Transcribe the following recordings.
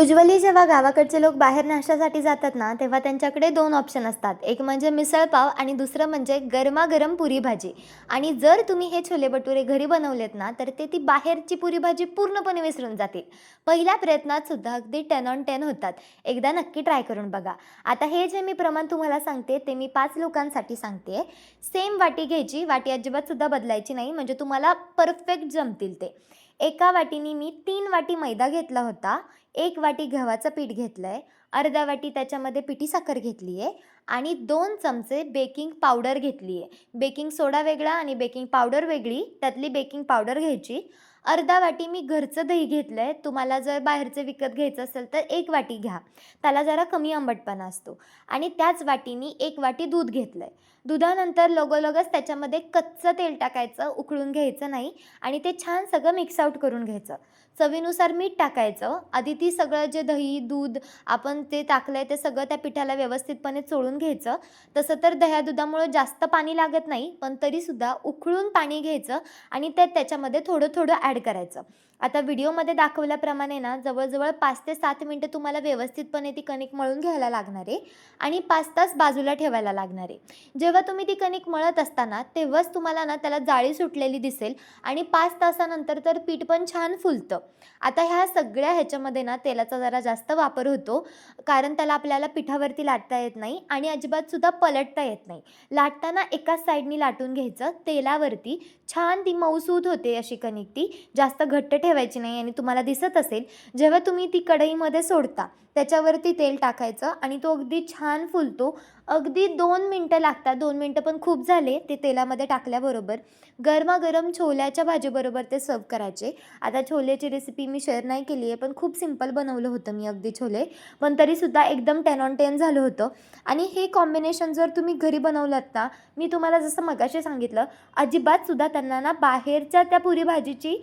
Usually जेव्हा गावाकडचे लोक बाहेर नाश्त्यासाठी जातात ना, तेव्हा त्यांच्याकडे 2 ऑप्शन असतात. एक म्हणजे मिसळपाव आणि दुसरं म्हणजे गरमागरम पुरी भाजी. आणि जर तुम्ही हे छोले भटुरे घरी बनवलेत ना, तर ते ती बाहेरची पुरी भाजी पूर्णपणे विसरून जातील. पहिल्या प्रयत्नात सुद्धा अगदी 10 ऑन 10 होतात. एकदा नक्की ट्राय करून बघा. आता हे जे मी प्रमाण तुम्हाला सांगते, ते मी 5 लोकांसाठी सांगते. सेम वाटी घ्यायची, वाटी अजिबात सुद्धा बदलायची नाही, म्हणजे तुम्हाला परफेक्ट जमतील ते. एका वाटीनी मी 3 वाटी मैदा घेतला होता. 1 वाटी गव्हाचं पीठ घेतलंय, अर्धा वाटी त्याच्यामध्ये पिठी साखर घेतली आहे आणि 2 चमचे बेकिंग पावडर घेतली आहे. बेकिंग सोडा वेगळा आणि बेकिंग पावडर वेगळी, त्यातली बेकिंग पावडर घ्यायची. अर्धा वाटी मी घरचं दही घेतलंय. तुम्हाला जर बाहेरचं विकत घ्यायचं असेल तर 1 वाटी घ्या. त्याला जरा कमी आंबटपणा असतो. आणि त्याच वाटीनी 1 वाटी दूध घेतलंय. दुधानंतर लगोलगच त्याच्यामध्ये कच्चं तेल टाकायचं, उकळून घ्यायचं नाही आणि ते छान सगळं मिक्स आउट करून घ्यायचं. चवीनुसार मीठ टाकायचं. आधी ती सगळं जे दही, दूध आपण ते टाकलंय ते सगळं त्या पिठाला व्यवस्थितपणे चोळून घ्यायचं. तसं तर दह्या-दुधामुळं जास्त पाणी लागत नाही, पण तरीसुद्धा उकळून पाणी घ्यायचं आणि ते त्याच्यामध्ये थोडं-थोडं ॲड करायचं. आता व्हिडिओमध्ये दाखवल्याप्रमाणे ना जवळ-जवळ 5 ते 7 मिनिटं तुम्हाला व्यवस्थितपणे ती कणिक मळून घ्यायला लागणार आहे आणि 5 तास बाजूला ठेवायला लागणार आहे. जेव्हा तुम्ही ती कणिक मळत असताना तेव्हाच तुम्हाला ना त्याला जाळी सुटलेली दिसेल आणि 5 तासानंतर तर पीठ पण छान फुलतं. आता ह्या सगळ्या ह्याच्यामध्ये ना तेलाचा जरा जास्त वापर होतो, कारण त्याला आपल्याला पिठावरती लाटता येत नाही आणि अजिबातसुद्धा पलटता येत नाही. लाटताना एकाच साईडनी लाटून घ्यायचं तेलावरती. छान ती मऊसूत होते अशी कणिक ती. जास्त घट्ट ठेवायची नाही आणि तुम्हाला दिसत असेल, जेव्हा तुम्ही ती कढईमध्ये सोडता त्याच्यावरती तेल टाकायचं आणि तो अगदी छान फुलतो. अगदी 2 मिनटं लागतात. 2 मिनटं पण खूप झाले ते तेलामध्ये टाकल्याबरोबर. गरमागरम छोल्याच्या भाजीबरोबर ते सर्व्ह करायचे. आता छोलेची रेसिपी मी शेअर नाही केली आहे, पण खूप सिंपल बनवलं होतं मी अगदी छोले. पण तरीसुद्धा एकदम 10 ऑन 10 झालं होतं. आणि हे कॉम्बिनेशन जर तुम्ही घरी बनवलात ना, मी तुम्हाला जसं मगाशी सांगितलं, अजिबातसुद्धा त्यांना ना बाहेरच्या त्या पुरी भाजीची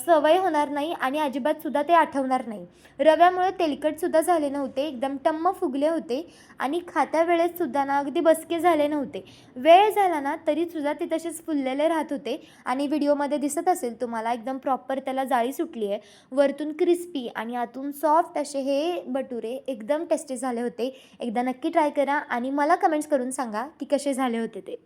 सवय होणार नाही आणि अजिबातसुद्धा ते आठवणार नाही. रव्यामुळे तेलकटसुद्धा झाले नव्हते, एकदम टम्म फुगले होते आणि खाता वेळेससुद्धा ना अगदी बसके झाले नव्हते. वेळ झाला ना तरीसुद्धा ते तसेच फुललेले राहत होते आणि व्हिडिओमध्ये दिसत असेल तुम्हाला एकदम प्रॉपर त्याला जाळी सुटली आहे. वरतून क्रिस्पी आणि आतून सॉफ्ट असे हे भटुरे एकदम टेस्टी झाले होते. एकदा नक्की ट्राय करा आणि मला कमेंट्स करून सांगा की कसे झाले होते ते.